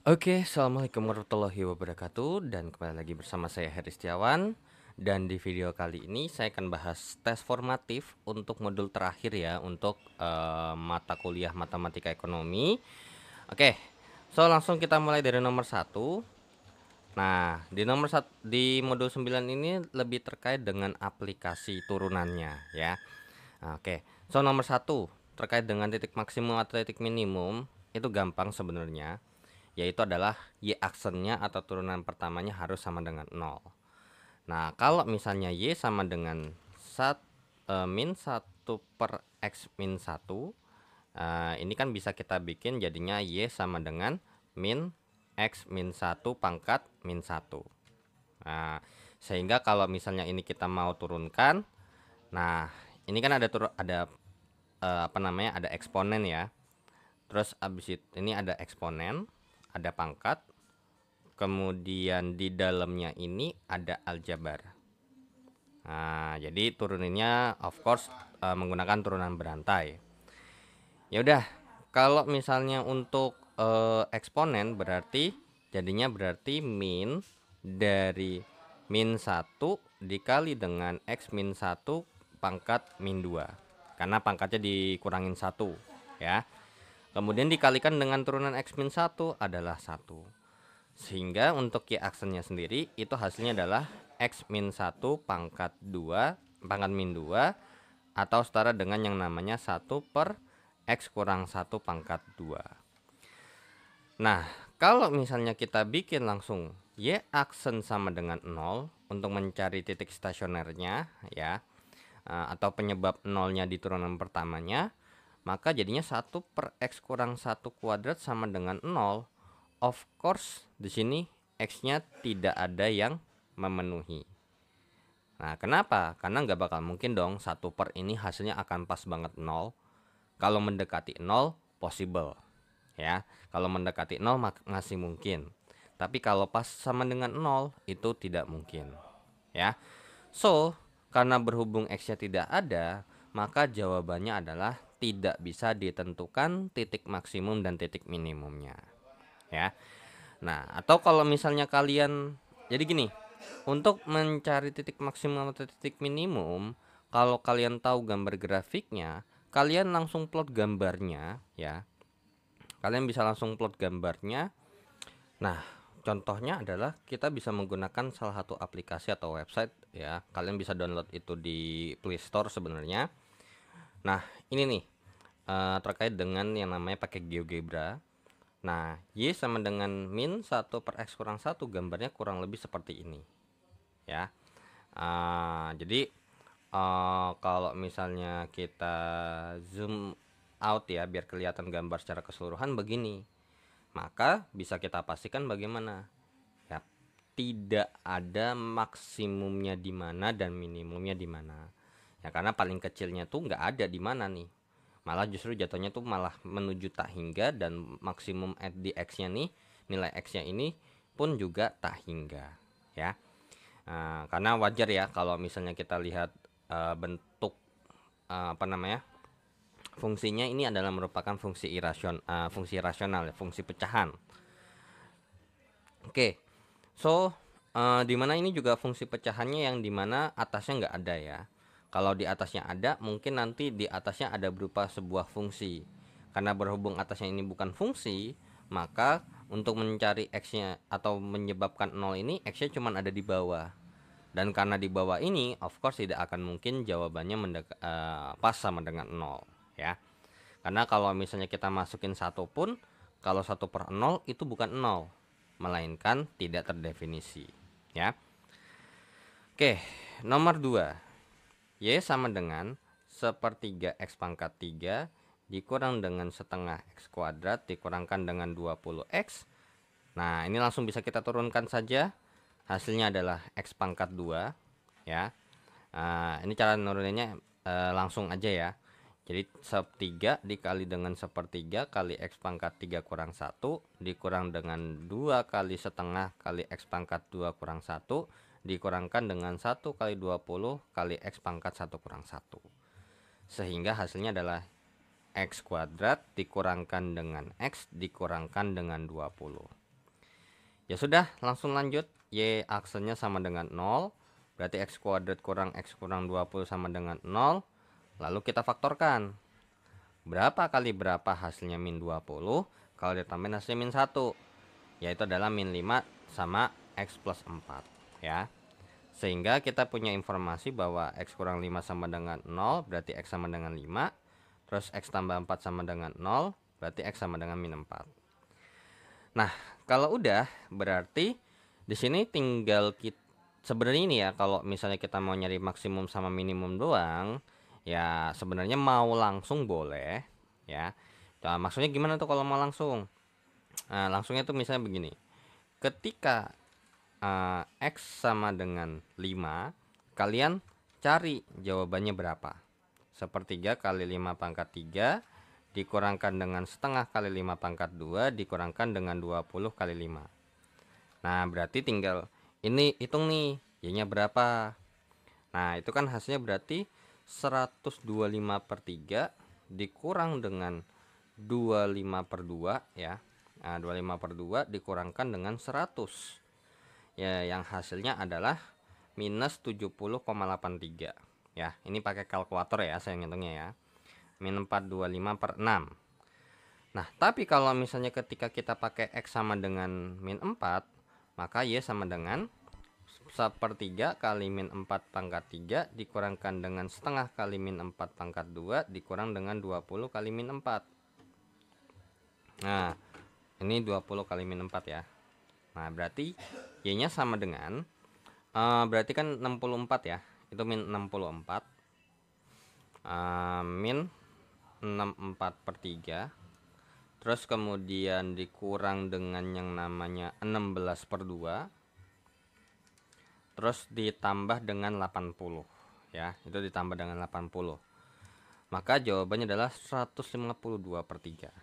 Oke, assalamualaikum warahmatullahi wabarakatuh, dan kembali lagi bersama saya Heri Setiawan. Dan di video kali ini saya akan bahas tes formatif untuk modul terakhir ya, untuk mata kuliah matematika ekonomi. Oke, so langsung kita mulai dari nomor satu. Nah, di modul 9 ini lebih terkait dengan aplikasi turunannya ya. Nah, oke, so nomor satu terkait dengan titik maksimum atau titik minimum itu gampang sebenarnya, yaitu adalah Y aksennya atau turunan pertamanya harus sama dengan 0. Nah, kalau misalnya Y sama dengan min 1 per X min 1, ini kan bisa kita bikin jadinya Y sama dengan min X min 1 pangkat min 1. Nah, sehingga kalau misalnya ini kita mau turunkan, nah ini kan ada eksponen ya. Terus abis itu ini ada eksponen, ada pangkat, kemudian di dalamnya ini ada aljabar. Nah, jadi turuninnya of course menggunakan turunan berantai. Ya udah, kalau misalnya untuk eksponen berarti min dari min 1 dikali dengan X min 1 pangkat min 2. Karena pangkatnya dikurangin 1 ya. Kemudian dikalikan dengan turunan X min 1 adalah 1. Sehingga untuk Y aksennya sendiri itu hasilnya adalah X min 1 pangkat 2 pangkat min 2, atau setara dengan yang namanya 1 per X kurang 1 pangkat 2. Nah, kalau misalnya kita bikin langsung Y aksen sama dengan 0 untuk mencari titik stasionernya ya, atau penyebab nolnya di turunan pertamanya, maka jadinya 1 per X kurang 1 kuadrat sama dengan 0. Of course, di sini X-nya tidak ada yang memenuhi. Nah, kenapa? Karena nggak bakal mungkin dong 1 per ini hasilnya akan pas banget 0. Kalau mendekati 0, possible. Ya, kalau mendekati 0 masih mungkin. Tapi kalau pas sama dengan 0, itu tidak mungkin. Ya, so, karena berhubung X-nya tidak ada, maka jawabannya adalah tidak bisa ditentukan titik maksimum dan titik minimumnya. Ya. Nah, atau kalau misalnya kalian, jadi gini, untuk mencari titik maksimum atau titik minimum, kalau kalian tahu gambar grafiknya, kalian langsung plot gambarnya ya. Kalian bisa langsung plot gambarnya. Nah, contohnya adalah kita bisa menggunakan salah satu aplikasi atau website ya. Kalian bisa download itu di Play Store sebenarnya. Nah, ini nih terkait dengan yang namanya pakai GeoGebra. Nah, Y sama dengan min 1 per X kurang 1, gambarnya kurang lebih seperti ini ya. Jadi kalau misalnya kita zoom out ya, biar kelihatan gambar secara keseluruhan begini, maka bisa kita pastikan bagaimana ya, tidak ada maksimumnya di mana dan minimumnya di mana ya, karena paling kecilnya tuh nggak ada di mana nih, malah justru jatuhnya tuh malah menuju tak hingga, dan maksimum at di X nya nih, nilai X nya ini pun juga tak hingga ya. Karena wajar ya kalau misalnya kita lihat bentuk fungsinya ini adalah merupakan fungsi rasional ya, fungsi pecahan. Oke, so di mana ini juga fungsi pecahannya yang dimana atasnya nggak ada ya. Kalau di atasnya ada, mungkin nanti di atasnya ada berupa sebuah fungsi. Karena berhubung atasnya ini bukan fungsi, maka untuk mencari X-nya atau menyebabkan 0 ini, X-nya cuma ada di bawah. Dan karena di bawah ini, of course tidak akan mungkin jawabannya pas sama dengan 0 ya. Karena kalau misalnya kita masukin 1 pun, kalau 1 per 0 itu bukan 0, melainkan tidak terdefinisi ya. Oke, nomor 2. Y sama dengan sepertiga X pangkat 3 dikurang dengan setengah X kuadrat dikurangkan dengan 20X. Nah, ini langsung bisa kita turunkan saja. Hasilnya adalah X pangkat 2 ya. Ini cara nuruninnya langsung aja ya. Jadi sepertiga dikali dengan sepertiga kali X pangkat 3 kurang 1 dikurang dengan 2 kali setengah kali X pangkat 2 kurang 1 dikurangkan dengan 1 kali 20 kali X pangkat 1 kurang 1. Sehingga hasilnya adalah X kuadrat dikurangkan dengan X dikurangkan dengan 20. Ya sudah, langsung lanjut. Y aksennya sama dengan 0, berarti x kuadrat kurang x kurang 20 sama dengan 0. Lalu kita faktorkan. Berapa kali berapa hasilnya min 20? Kalau ditambahin hasilnya min 1, yaitu adalah min 5 sama x plus 4 ya. Sehingga kita punya informasi bahwa x kurang 5 sama dengan 0, berarti x sama dengan 5. Terus x tambah 4 sama dengan 0, berarti x sama dengan min 4. Nah, kalau udah berarti di sini tinggal kita sebenarnya ini ya, kalau misalnya kita mau nyari maksimum sama minimum doang, ya sebenarnya mau langsung boleh ya. Nah, maksudnya gimana tuh kalau mau langsung? Nah, langsungnya tuh misalnya begini. Ketika x sama dengan 5, kalian cari jawabannya berapa. Sepertiga kali 5 pangkat 3 dikurangkan dengan setengah kali 5 pangkat 2 dikurangkan dengan 20 kali 5. Nah, berarti tinggal ini hitung nih, y-nya berapa. Nah, itu kan hasilnya berarti 125/3 dikurang dengan 25/2 ya. Nah, 25/2 dikurangkan dengan 100. Ya, yang hasilnya adalah minus 70,83 ya. Ini pakai kalkulator ya saya ngitungnya ya. Min 425/6. Nah, tapi kalau misalnya ketika kita pakai x sama dengan min 4, maka y sama dengan sepertiga kali min 4 pangkat 3 dikurangkan dengan setengah kali min 4 pangkat 2 dikurang dengan 20 kali min 4. Nah, ini 20 kali min 4 ya. Nah, berarti y-nya sama dengan berarti kan 64 ya. Itu min 64 min 64/3. Terus kemudian dikurang dengan yang namanya 16/2. Terus ditambah dengan 80 ya. Itu ditambah dengan 80. Maka jawabannya adalah 152/3.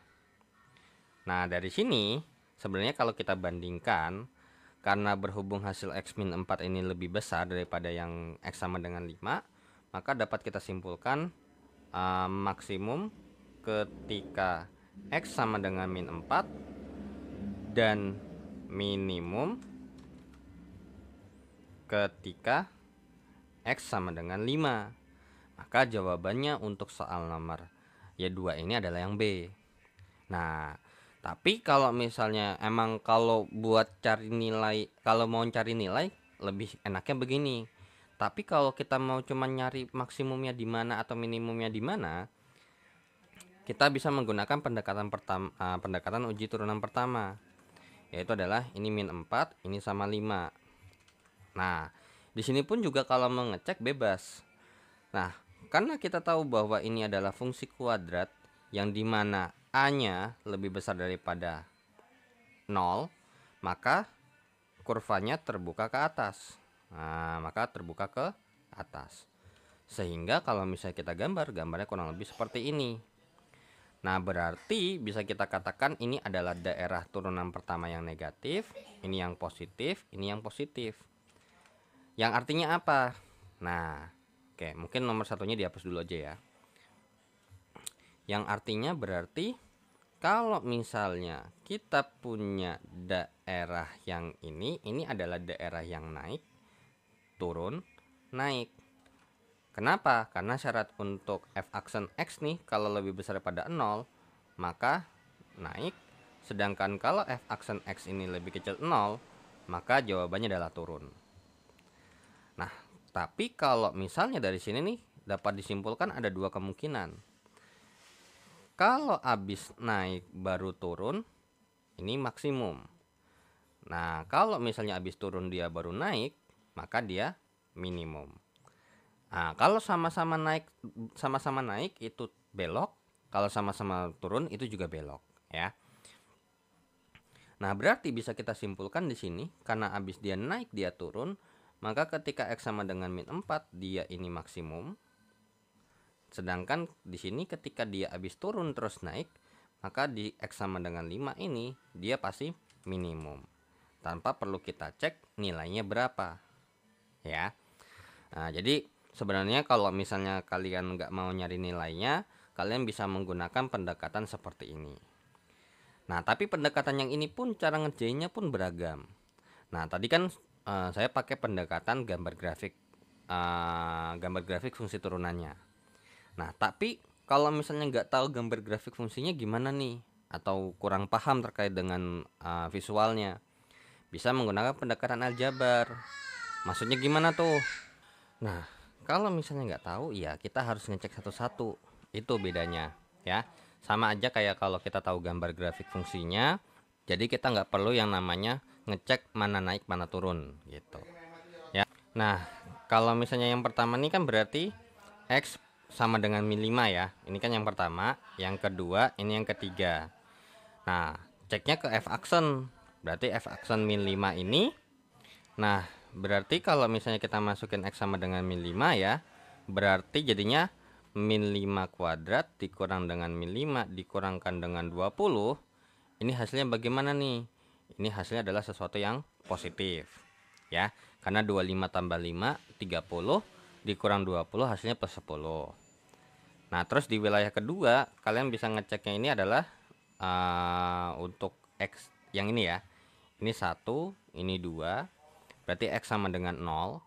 Nah, dari sini sebenarnya kalau kita bandingkan, karena berhubung hasil x min 4 ini lebih besar daripada yang x sama dengan 5, maka dapat kita simpulkan maksimum ketika x sama dengan min 4 dan minimum ketika x sama dengan 5. Maka jawabannya untuk soal nomor Y2 ini adalah yang B. Nah, tapi kalau misalnya emang kalau buat cari nilai, kalau mau cari nilai lebih enaknya begini. Tapi kalau kita mau cuma nyari maksimumnya di mana atau minimumnya di mana, kita bisa menggunakan pendekatan pertama, pendekatan uji turunan pertama, yaitu adalah ini min 4, ini sama 5. Nah, di sini pun juga kalau mau ngecek bebas. Nah, karena kita tahu bahwa ini adalah fungsi kuadrat yang dimana A-nya lebih besar daripada 0, maka kurvanya terbuka ke atas. Nah, maka terbuka ke atas. Sehingga kalau misalnya kita gambarnya kurang lebih seperti ini. Nah, berarti bisa kita katakan ini adalah daerah turunan pertama yang negatif, ini yang positif, ini yang positif. Yang artinya apa? Nah, oke, mungkin nomor satunya dihapus dulu aja ya. Yang artinya berarti kalau misalnya kita punya daerah yang ini adalah daerah yang naik, turun, naik. Kenapa? Karena syarat untuk f aksen x nih kalau lebih besar daripada 0, maka naik. Sedangkan kalau f aksen x ini lebih kecil 0, maka jawabannya adalah turun. Nah, tapi kalau misalnya dari sini nih dapat disimpulkan ada dua kemungkinan. Kalau habis naik baru turun, ini maksimum. Nah, kalau misalnya habis turun dia baru naik, maka dia minimum. Nah, kalau sama-sama naik itu belok, kalau sama-sama turun itu juga belok, ya. Nah, berarti bisa kita simpulkan di sini karena habis dia naik dia turun, maka ketika x sama dengan min 4 dia ini maksimum. Sedangkan di sini ketika dia habis turun terus naik, maka di x sama dengan 5 ini dia pasti minimum. Tanpa perlu kita cek nilainya berapa. Ya. Nah, jadi sebenarnya kalau misalnya kalian nggak mau nyari nilainya, kalian bisa menggunakan pendekatan seperti ini. Nah, tapi pendekatan yang ini pun cara ngerjainnya pun beragam. Nah, tadi kan saya pakai pendekatan gambar grafik fungsi turunannya. Nah, tapi kalau misalnya nggak tahu gambar grafik fungsinya gimana nih, atau kurang paham terkait dengan visualnya, bisa menggunakan pendekatan aljabar. Maksudnya gimana tuh? Nah, kalau misalnya nggak tahu, ya kita harus ngecek satu-satu. Itu bedanya, ya. Sama aja kayak kalau kita tahu gambar grafik fungsinya, jadi kita nggak perlu yang namanya ngecek mana naik mana turun gitu, ya. Nah, kalau misalnya yang pertama ini kan berarti X sama dengan min 5 ya. Ini kan yang pertama, yang kedua, ini yang ketiga. Nah, ceknya ke F aksen. Berarti F aksen min 5 ini. Nah, berarti kalau misalnya kita masukin X sama dengan min 5 ya, berarti jadinya min 5 kuadrat dikurang dengan min 5 dikurangkan dengan 20. Ini hasilnya bagaimana nih? Ini hasilnya adalah sesuatu yang positif, ya. Karena 25 tambah 5, 30, dikurang 20 hasilnya plus 10. Nah, terus di wilayah kedua, kalian bisa ngeceknya ini adalah untuk X yang ini ya. Ini 1, ini 2. Berarti X sama dengan 0.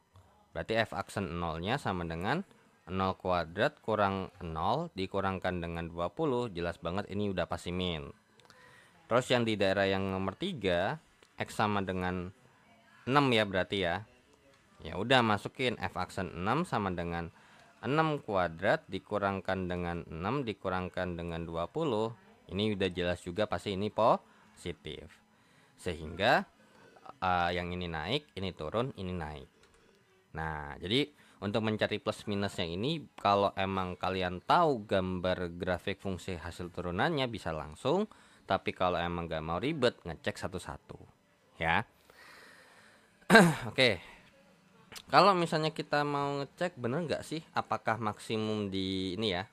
Berarti F aksen 0-nya sama dengan 0 kuadrat kurang 0 dikurangkan dengan 20. Jelas banget ini udah pasti min. Terus yang di daerah yang nomor 3, X sama dengan 6 ya berarti ya. Ya udah, masukin F aksen 6 sama dengan 6 kuadrat dikurangkan dengan 6 dikurangkan dengan 20. Ini udah jelas juga pasti ini positif. Sehingga yang ini naik, ini turun, ini naik. Nah, jadi untuk mencari plus minusnya ini, kalau emang kalian tahu gambar grafik fungsi hasil turunannya bisa langsung. Tapi kalau emang gak mau ribet, ngecek satu-satu, ya. Oke. Kalau misalnya kita mau ngecek bener nggak sih apakah maksimum di ini ya,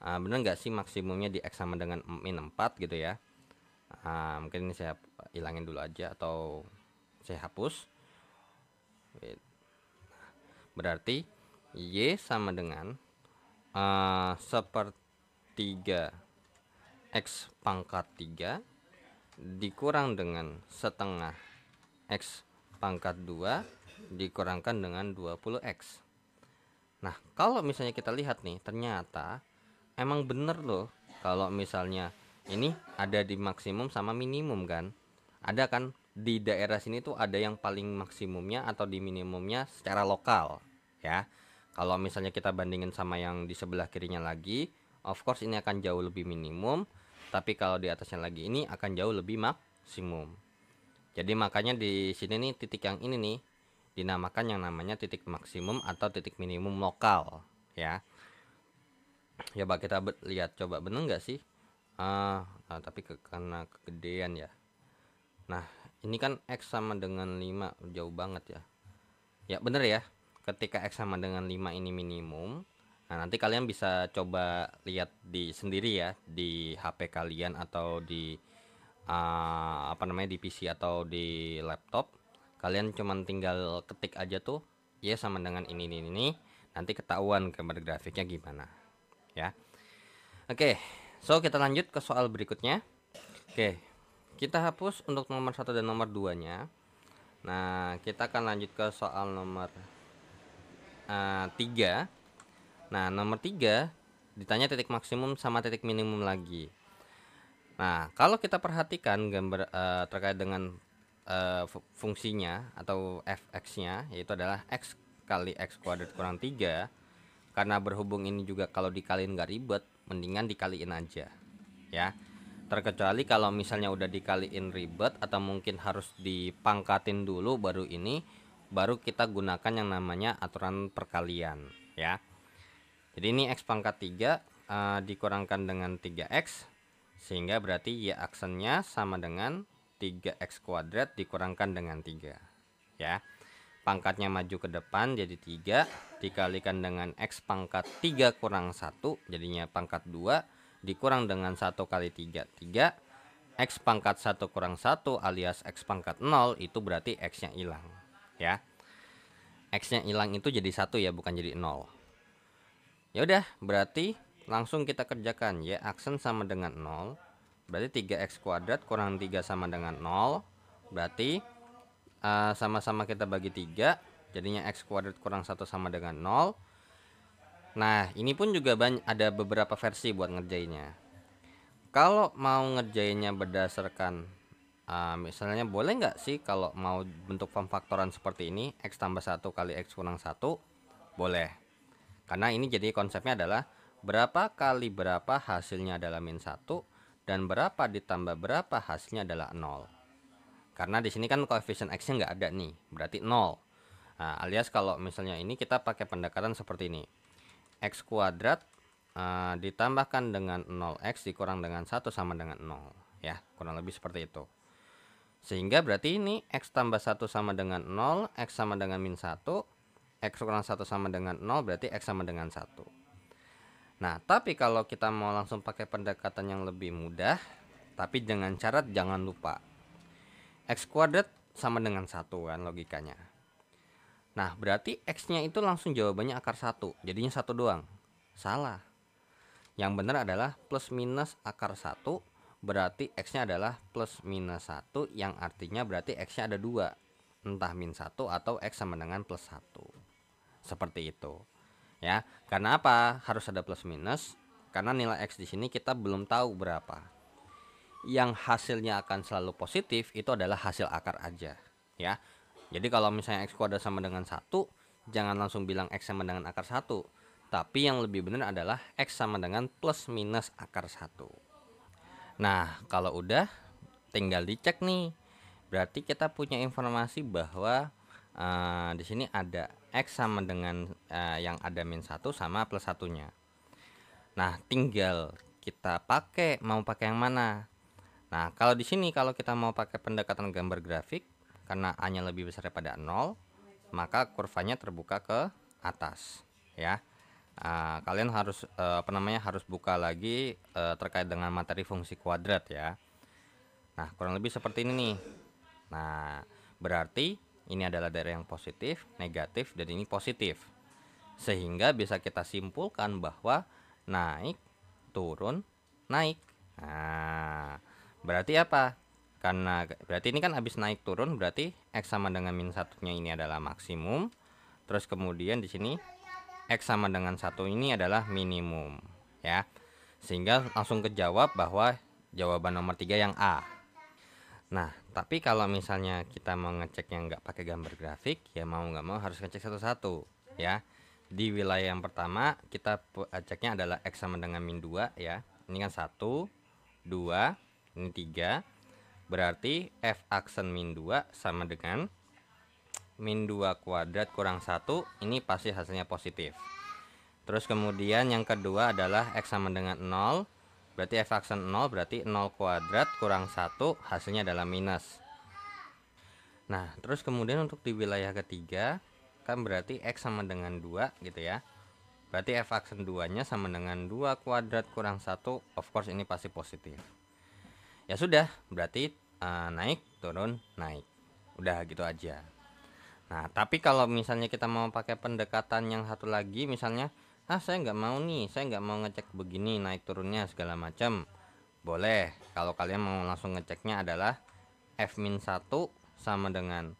bener nggak sih maksimumnya di X sama dengan min 4 gitu ya. Mungkin ini saya hilangin dulu aja atau saya hapus. Berarti Y sama dengan sepertiga X pangkat 3 dikurang dengan setengah X pangkat 2 dikurangkan dengan 20X. Nah, kalau misalnya kita lihat nih, ternyata emang bener loh kalau misalnya ini ada di maksimum sama minimum kan. Ada kan di daerah sini tuh ada yang paling maksimumnya atau di minimumnya secara lokal, ya. Kalau misalnya kita bandingin sama yang di sebelah kirinya lagi, of course ini akan jauh lebih minimum, tapi kalau di atasnya lagi ini akan jauh lebih maksimum. Jadi makanya di sini nih titik yang ini nih dinamakan yang namanya titik maksimum atau titik minimum lokal, ya. Ya, Pak, kita lihat coba bener nggak sih? Tapi karena kegedean ya. Nah, ini kan X sama dengan 5 jauh banget ya. Ya bener ya, ketika X sama dengan 5 ini minimum. Nah, nanti kalian bisa coba lihat di sendiri ya, di HP kalian atau di di PC atau di laptop. Kalian cuman tinggal ketik aja tuh Y sama dengan ini. Nanti ketahuan gambar grafiknya gimana, ya. Oke, so kita lanjut ke soal berikutnya. Oke, kita hapus untuk nomor 1 dan nomor 2 nya. Nah, kita akan lanjut ke soal nomor 3. Nah, nomor 3 ditanya titik maksimum sama titik minimum lagi. Nah, kalau kita perhatikan gambar terkait dengan fungsinya atau fx-nya, yaitu adalah x kali x kuadrat kurang 3. Karena berhubung ini juga kalau dikaliin nggak ribet, mendingan dikaliin aja, ya. Terkecuali kalau misalnya udah dikaliin ribet atau mungkin harus dipangkatin dulu baru kita gunakan yang namanya aturan perkalian, ya. Jadi ini x pangkat 3 dikurangkan dengan 3x, sehingga berarti y aksennya sama dengan 3x kuadrat dikurangkan dengan 3, ya. Pangkatnya maju ke depan jadi 3 dikalikan dengan x pangkat 3 kurang 1 jadinya pangkat 2 dikurang dengan 1 kali 3 x pangkat 1 kurang 1 alias x pangkat 0 itu berarti x nya hilang, ya. X nya hilang itu jadi 1 ya, bukan jadi 0. Ya udah, berarti langsung kita kerjakan. Y aksen sama dengan 0. Berarti 3x kuadrat kurang 3 sama dengan 0. Berarti sama-sama kita bagi 3, jadinya x kuadrat kurang 1 sama dengan 0. Nah, ini pun juga ada beberapa versi buat ngerjainnya. Kalau mau ngerjainnya berdasarkan misalnya boleh nggak sih kalau mau bentuk form faktoran seperti ini, x tambah 1 kali x kurang 1, boleh. Karena ini jadi konsepnya adalah berapa kali berapa hasilnya adalah min 1, dan berapa ditambah berapa hasilnya adalah 0. Karena di sini kan koefisien x-nya nggak ada nih, berarti 0. Nah, alias kalau misalnya ini kita pakai pendekatan seperti ini. X kuadrat ditambahkan dengan 0x dikurang dengan 1 sama dengan 0. Ya, kurang lebih seperti itu. Sehingga berarti ini x tambah 1 sama dengan 0, x sama dengan min 1, x kurang 1 sama dengan 0, berarti x sama dengan 1. Nah, tapi kalau kita mau langsung pakai pendekatan yang lebih mudah, tapi dengan syarat jangan lupa x kuadrat sama dengan 1 kan logikanya. Nah, berarti x-nya itu langsung jawabannya akar 1, jadinya 1 doang. Salah. Yang benar adalah plus minus akar 1, berarti x-nya adalah plus minus 1, yang artinya berarti x-nya ada 2. Entah min 1 atau x sama dengan plus 1. Seperti itu. Ya, karena apa? Harus ada plus minus, karena nilai x di sini kita belum tahu berapa. Yang hasilnya akan selalu positif itu adalah hasil akar aja, ya. Jadi kalau misalnya x kuadrat sama dengan 1, jangan langsung bilang x sama dengan akar 1. Tapi yang lebih benar adalah x sama dengan plus minus akar 1. Nah, kalau udah tinggal dicek nih. Berarti kita punya informasi bahwa di sini ada x sama dengan yang ada min 1 sama plus 1-nya. Nah, tinggal kita mau pakai yang mana. Nah, kalau di sini kalau kita mau pakai pendekatan gambar grafik, karena A-nya lebih besar daripada 0, maka kurvanya terbuka ke atas, ya. Kalian harus harus buka lagi terkait dengan materi fungsi kuadrat ya. Nah, kurang lebih seperti ini nih. Nah, berarti ini adalah daerah yang positif, negatif, dan ini positif. Sehingga bisa kita simpulkan bahwa naik, turun, naik. Nah, berarti apa? Karena berarti ini kan habis naik turun, berarti x sama dengan min 1-nya ini adalah maksimum. Terus kemudian di sini x sama dengan 1 ini adalah minimum, ya. Sehingga langsung kejawab bahwa jawaban nomor 3 yang A. Nah, tapi kalau misalnya kita mau ngecek yang nggak pakai gambar grafik, ya mau nggak mau harus ngecek satu-satu, ya. Di wilayah yang pertama kita ceknya adalah x sama dengan min 2, ya. Ini kan 1, 2, ini 3. Berarti f aksen min 2 sama dengan min 2 kuadrat kurang 1, ini pasti hasilnya positif. Terus kemudian yang kedua adalah x sama dengan 0, berarti f aksen 0, berarti 0 kuadrat kurang 1, hasilnya adalah minus. Nah, terus kemudian untuk di wilayah ketiga, kan berarti x sama dengan 2 gitu ya. Berarti f aksen 2-nya sama dengan 2 kuadrat kurang 1, of course ini pasti positif. Ya sudah, berarti naik, turun, naik. Udah gitu aja. Nah, tapi kalau misalnya kita mau pakai pendekatan yang satu lagi, misalnya, saya nggak mau nih, saya nggak mau ngecek begini, naik turunnya segala macam. Boleh, kalau kalian mau langsung ngeceknya adalah f-1 sama dengan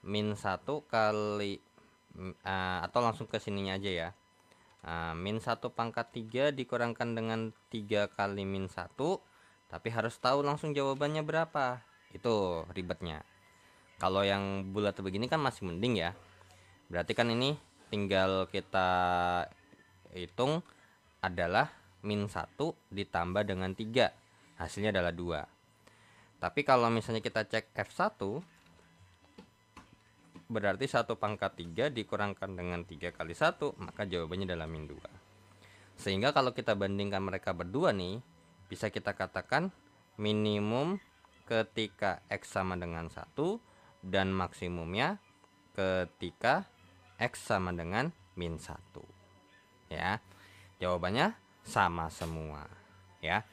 min 1 kali, atau langsung ke sininya aja ya. Min 1 pangkat 3 dikurangkan dengan 3 kali min 1, tapi harus tahu langsung jawabannya berapa. Itu ribetnya. Kalau yang bulat begini kan masih mending ya. Berarti kan ini tinggal kita hitung adalah min 1 ditambah dengan 3. Hasilnya adalah 2. Tapi kalau misalnya kita cek F1, berarti 1 pangkat 3 dikurangkan dengan 3 kali 1, maka jawabannya adalah min 2. Sehingga kalau kita bandingkan mereka berdua nih, bisa kita katakan minimum ketika X sama dengan 1, dan maksimumnya ketika x sama dengan min 1, ya. Jawabannya sama semua, ya.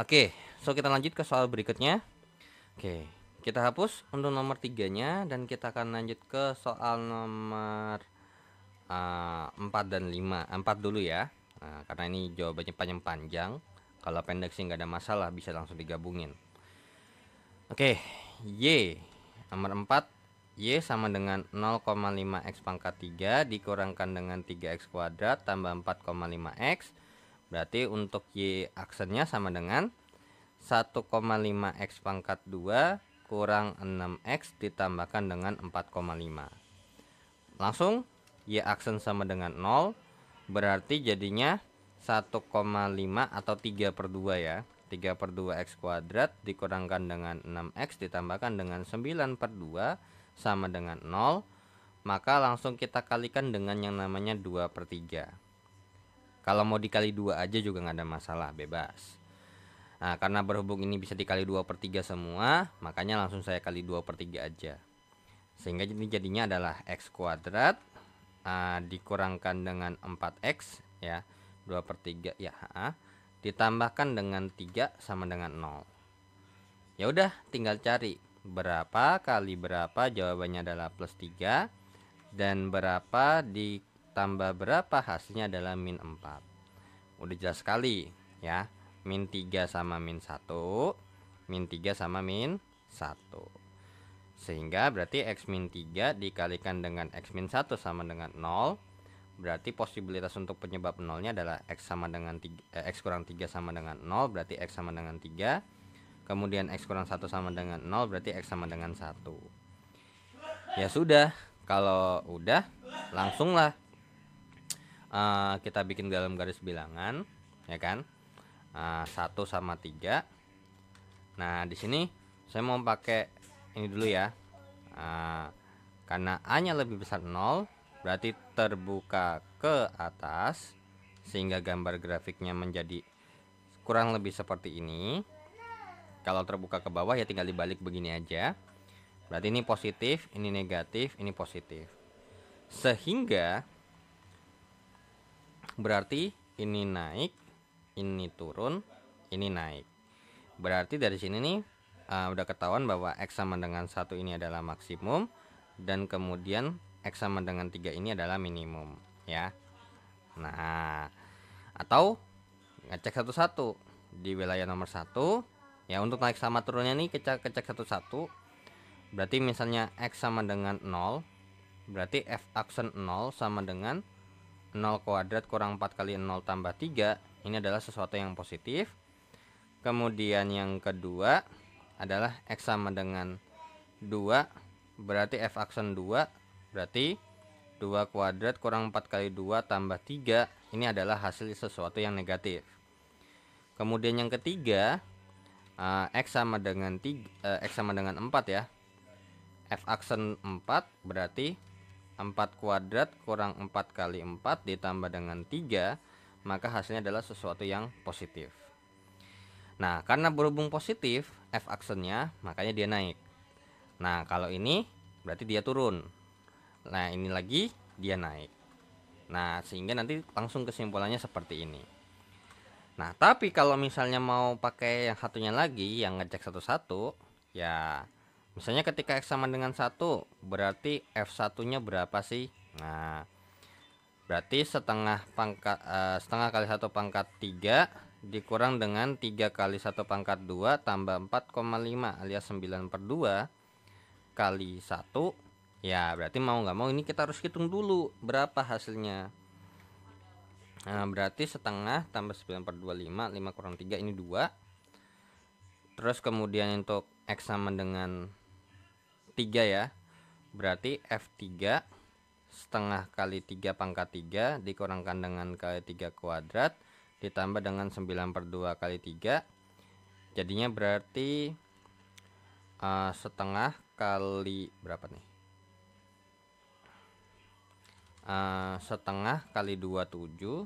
Oke, so kita lanjut ke soal berikutnya. Oke, kita hapus untuk nomor 3-nya dan kita akan lanjut ke soal nomor 4 dan 5. 4 dulu ya. Karena ini jawabannya panjang-panjang. Kalau pendek sih nggak ada masalah, bisa langsung digabungin. Oke, Y. Nomor 4, Y sama dengan 0,5x pangkat 3 dikurangkan dengan 3x kuadrat tambah 4,5x. Berarti untuk Y aksennya sama dengan 1,5x pangkat 2 kurang 6x ditambahkan dengan 4,5. Langsung Y aksen sama dengan 0. Berarti jadinya 1,5 atau 3/2 ya. 3/2 x kuadrat dikurangkan dengan 6x ditambahkan dengan 9/2 sama dengan 0. Maka langsung kita kalikan dengan yang namanya 2/3. Kalau mau dikali 2 aja juga nggak ada masalah, bebas. Nah, karena berhubung ini bisa dikali 2/3 semua, makanya langsung saya kali 2/3 aja. Sehingga ini jadinya adalah x kuadrat dikurangkan dengan 4x ya, 2/3 ya, ditambahkan dengan 3 sama dengan 0. Ya udah, tinggal cari berapa kali berapa, jawabannya adalah plus 3, dan berapa ditambah berapa hasilnya adalah min 4. Udah jelas sekali ya, min 3 sama min 1, min 3 sama min 1. Sehingga berarti x min 3 dikalikan dengan x min 1 sama dengan 0. Berarti posibilitas untuk penyebab nolnya adalah x sama dengan 3, x kurang 3 sama dengan 0, berarti x sama dengan 3. Kemudian x kurang 1 sama dengan 0, berarti x sama dengan 1. Ya sudah, kalau udah langsunglah kita bikin dalam garis bilangan, ya kan? 1 sama 3. Nah, di sini saya mau pakai ini dulu ya. Karena A-nya lebih besar 0, berarti terbuka ke atas, sehingga gambar grafiknya menjadi kurang lebih seperti ini. Kalau terbuka ke bawah ya tinggal dibalik begini aja. Berarti ini positif, ini negatif, ini positif. Sehingga berarti ini naik, ini turun, ini naik. Berarti dari sini nih udah ketahuan bahwa x sama dengan 1 ini adalah maksimum, dan kemudian x sama dengan 3 ini adalah minimum ya. Nah, atau ngecek satu-satu di wilayah nomor 1 ya. Untuk naik sama turunnya nih kita cek satu-satu. Berarti misalnya x sama dengan 0, berarti f aksen 0 sama dengan 0 kuadrat kurang 4 kali 0 tambah 3. Ini adalah sesuatu yang positif. Kemudian yang kedua adalah x sama dengan 2, berarti f aksen 2, berarti 2 kuadrat kurang 4 kali 2 tambah 3. Ini adalah hasil sesuatu yang negatif. Kemudian yang ketiga, x sama dengan 4 ya. F aksen 4 berarti 4 kuadrat kurang 4 kali 4 ditambah dengan 3, maka hasilnya adalah sesuatu yang positif. Nah, karena berhubung positif F aksennya, makanya dia naik. Nah, kalau ini berarti dia turun. Nah, ini lagi dia naik. Nah, sehingga nanti langsung kesimpulannya seperti ini. Nah, tapi kalau misalnya mau pakai yang satunya lagi, yang ngecek satu-satu, ya misalnya ketika x sama dengan 1, berarti f1-nya berapa sih? Nah, berarti setengah kali 1 pangkat 3 dikurang dengan 3 kali 1 pangkat 2 tambah 4,5 alias 9/2 kali 1. Ya, berarti mau nggak mau ini kita harus hitung dulu berapa hasilnya. Nah, berarti setengah tambah 9/2, 5 kurang 3, ini 2. Terus kemudian untuk x sama dengan 3 ya, berarti F3 setengah kali 3 pangkat 3 dikurangkan dengan kali 3 kuadrat ditambah dengan 9/2 kali 3. Jadinya berarti setengah kali berapa nih? Setengah kali 27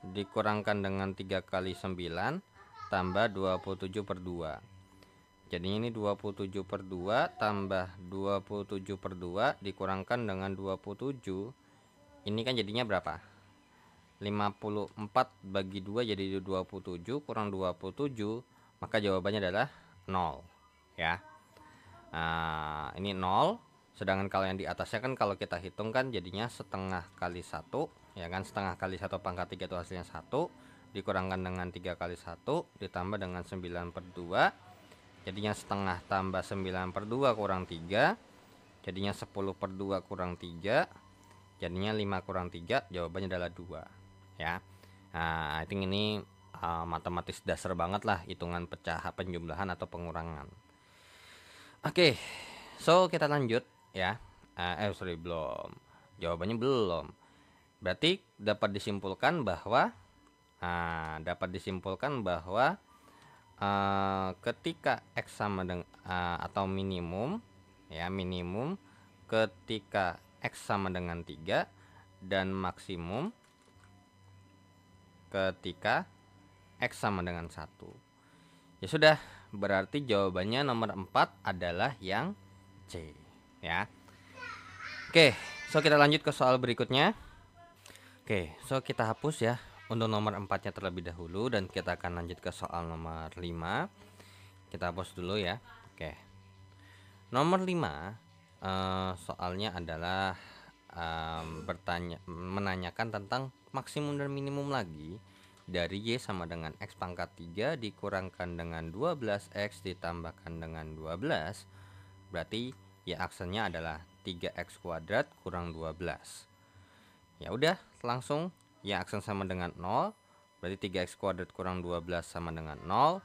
dikurangkan dengan 3 kali 9 tambah 27/2. Jadinya ini 27/2 tambah 27/2 dikurangkan dengan 27. Ini kan jadinya berapa? 54 bagi 2 jadi 27 kurang 27, maka jawabannya adalah 0 ya. Ini 0. Sedangkan kalau yang di atasnya kan kalau kita hitung kan jadinya setengah kali 1 ya kan. Setengah kali 1 pangkat 3 itu hasilnya 1 dikurangkan dengan 3 kali 1 ditambah dengan 9/2. jadinya setengah tambah 9/2 kurang 3, jadinya 10/2 kurang 3, jadinya 5 kurang 3, jawabannya adalah 2 ya. Nah, I think ini matematis dasar banget lah, hitungan pecahan, penjumlahan atau pengurangan. Oke, so kita lanjut ya. Sorry, belum. Jawabannya belum. Berarti dapat disimpulkan bahwa ketika X sama dengan atau minimum ya, minimum ketika X sama dengan 3 dan maksimum ketika X sama dengan 1. Ya sudah, berarti jawabannya nomor 4 adalah yang C ya. Oke, so kita lanjut ke soal berikutnya. Oke, so kita hapus ya untuk nomor 4-nya terlebih dahulu dan kita akan lanjut ke soal nomor 5. Kita hapus dulu ya. Oke. Nomor 5 soalnya adalah menanyakan tentang maksimum dan minimum lagi dari Y sama dengan X pangkat 3 dikurangkan dengan 12X ditambahkan dengan 12. Berarti Y aksennya adalah 3X kuadrat kurang 12. Ya udah, langsung Y aksen sama dengan 0, berarti 3X kuadrat kurang 12 sama dengan 0.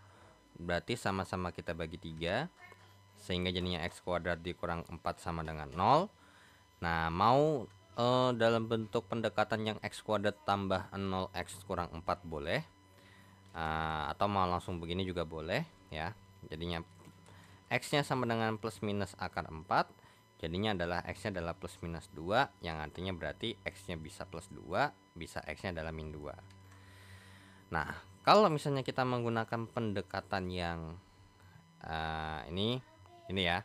Berarti sama-sama kita bagi 3, sehingga jadinya X kuadrat dikurang 4 sama dengan 0. Nah, mau dalam bentuk pendekatan yang X kuadrat tambah 0X kurang 4 boleh, atau mau langsung begini juga boleh ya. Jadinya X nya sama dengan plus minus akar 4, jadinya adalah X nya adalah plus minus 2, yang artinya berarti X nya bisa plus 2, bisa X nya adalah min 2. Nah, kalau misalnya kita menggunakan pendekatan yang ini ya,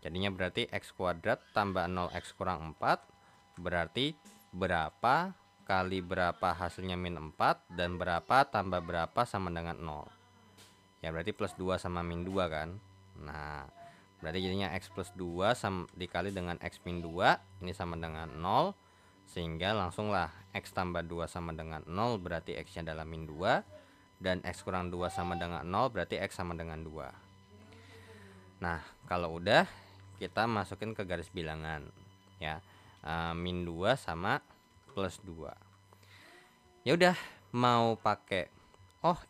jadinya berarti X kuadrat tambah 0X kurang 4 berarti berapa kali berapa hasilnya min 4, dan berapa tambah berapa sama dengan 0 ya, berarti plus 2 sama min 2 kan. Nah, berarti jadinya X plus 2 dikali dengan X min 2, ini sama dengan 0, sehingga langsunglah X tambah 2 sama dengan 0, berarti X nya adalah min 2, dan X kurang 2 sama dengan 0, berarti X sama dengan 2. Nah, kalau udah, kita masukin ke garis bilangan ya, min 2 sama plus 2. Ya udah, mau pakai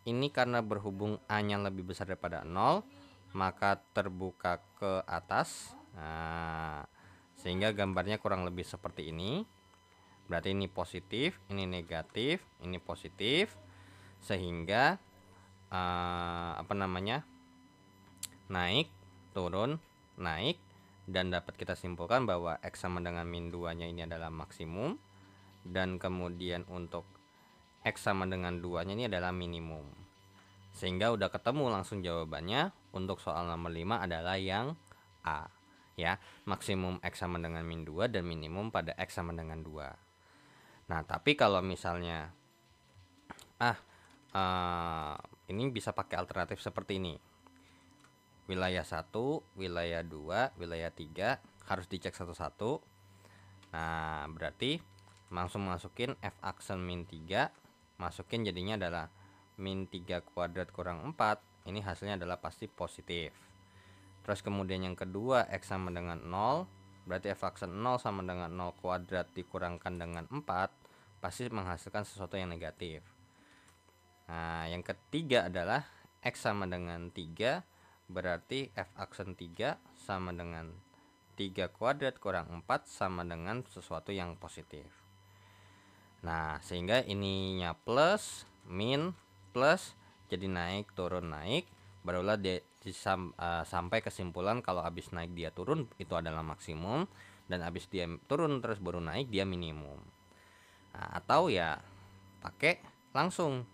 ini karena berhubung A nya lebih besar daripada 0, maka terbuka ke atas. Nah, sehingga gambarnya kurang lebih seperti ini. Berarti ini positif, ini negatif, ini positif, sehingga naik, turun, naik, dan dapat kita simpulkan bahwa X sama dengan min 2 nya ini adalah maksimum, dan kemudian untuk X sama dengan 2 nya ini adalah minimum. Sehingga udah ketemu langsung jawabannya untuk soal nomor 5 adalah yang A ya, maksimum X sama dengan min 2 dan minimum pada X sama dengan 2. Nah, tapi kalau misalnya ini bisa pakai alternatif seperti ini. Wilayah 1, wilayah 2, wilayah 3 harus dicek satu-satu. Nah, berarti langsung masukin F aksen min 3, masukin jadinya adalah min 3 kuadrat kurang 4. Ini hasilnya adalah pasti positif. Terus kemudian yang kedua, X sama dengan 0, berarti F aksen 0 sama dengan 0 kuadrat dikurangkan dengan 4, pasti menghasilkan sesuatu yang negatif. Nah, yang ketiga adalah X sama dengan 3, berarti F aksen 3 sama dengan 3 kuadrat kurang 4 sama dengan sesuatu yang positif. Nah, sehingga ininya plus, min, plus, jadi naik, turun, naik. Barulah sampai kesimpulan kalau habis naik dia turun itu adalah maksimum, dan habis dia turun terus baru naik dia minimum. Nah, atau ya pakai langsung.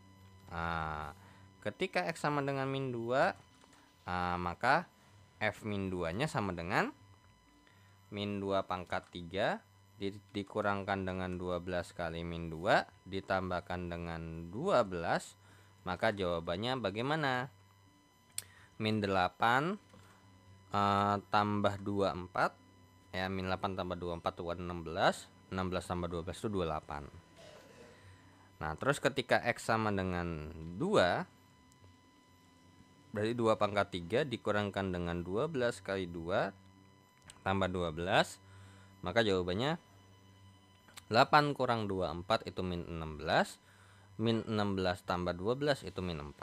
Ketika X sama dengan min 2, maka F min 2 nya sama dengan min 2 pangkat 3 dikurangkan dengan 12 kali min 2 ditambahkan dengan 12, maka jawabannya bagaimana? Min 8 tambah 24 ya, min 8 tambah 24 itu 16, 16 tambah 12 itu 28. Nah, terus ketika X sama dengan 2, Berarti 2 pangkat 3 dikurangkan dengan 12 kali 2 tambah 12. Maka jawabannya 8 kurang 2, 4 itu min 16. Min 16 tambah 12 itu min 4.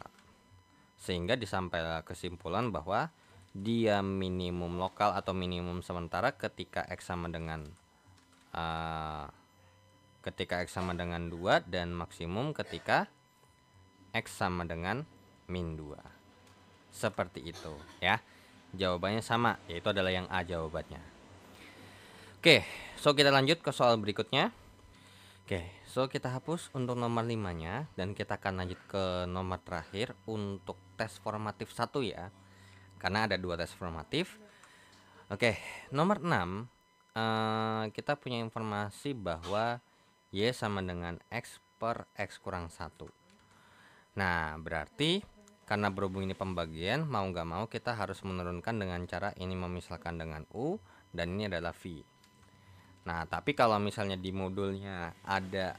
Sehingga disampaikan kesimpulan bahwa dia minimum lokal atau minimum sementara ketika X sama dengan ketika X sama dengan 2 dan maksimum ketika X sama dengan min 2. Seperti itu ya. Jawabannya sama, yaitu adalah yang A jawabannya. Oke, so kita lanjut ke soal berikutnya. Oke, so kita hapus untuk nomor 5-nya dan kita akan lanjut ke nomor terakhir untuk tes formatif 1 ya. Karena ada 2 tes formatif. Oke, nomor 6 kita punya informasi bahwa Y sama dengan X per X kurang 1. Nah, berarti karena berhubung ini pembagian, mau nggak mau kita harus menurunkan dengan cara ini memisahkan dengan U dan ini adalah V. Nah, tapi kalau misalnya di modulnya ada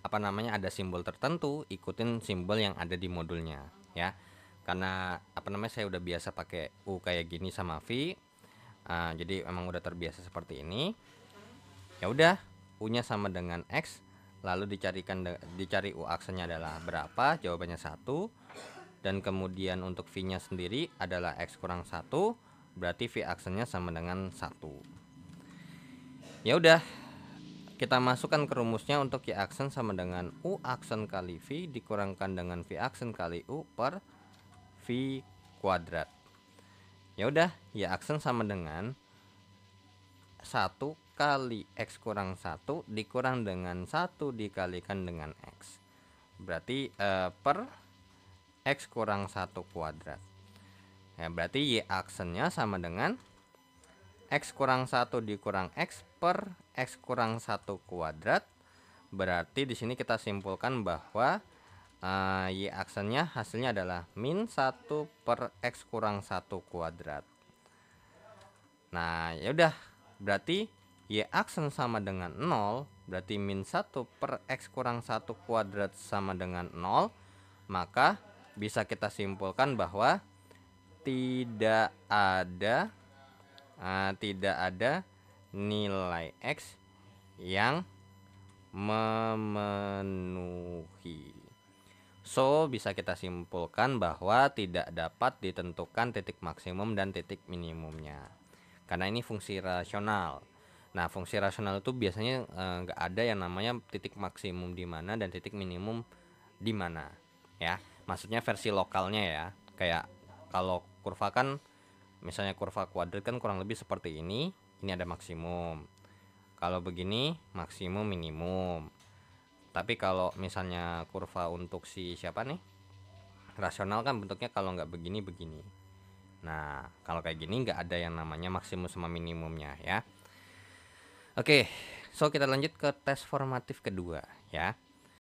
ada simbol tertentu, ikutin simbol yang ada di modulnya ya. Karena saya udah biasa pakai U kayak gini sama V. Jadi emang udah terbiasa seperti ini. Ya udah, U-nya sama dengan X, lalu dicari U aksennya adalah berapa? Jawabannya 1. Dan kemudian untuk V-nya sendiri adalah X kurang 1, berarti V aksennya sama dengan 1. Ya udah, kita masukkan ke rumusnya untuk Y aksen sama dengan U aksen kali V dikurangkan dengan V aksen kali U per V kuadrat. Ya udah, Y aksen sama dengan 1 kali X kurang 1 dikurang dengan 1 dikalikan dengan X. Berarti per X kurang 1 kuadrat. Ya, berarti Y aksennya sama dengan X kurang 1 dikurang X per X kurang 1 kuadrat. Berarti di sini kita simpulkan bahwa Y aksennya hasilnya adalah min 1 per X kurang 1 kuadrat. Nah, ya udah, berarti Y aksen sama dengan 0, berarti min 1 per X kurang 1 kuadrat sama dengan 0. Maka bisa kita simpulkan bahwa tidak ada nilai X yang memenuhi. So, bisa kita simpulkan bahwa tidak dapat ditentukan titik maksimum dan titik minimumnya. Karena ini fungsi rasional. Nah, fungsi rasional itu biasanya nggak ada yang namanya titik maksimum di mana dan titik minimum di mana. Ya, maksudnya versi lokalnya ya. Kayak kalau kurva kan, misalnya kurva kuadrat kan kurang lebih seperti ini ada maksimum. Kalau begini maksimum minimum. Tapi kalau misalnya kurva untuk si siapa nih, rasional kan bentuknya kalau nggak begini. Nah, kalau kayak gini nggak ada yang namanya maksimum sama minimumnya ya. Oke, so kita lanjut ke tes formatif kedua ya.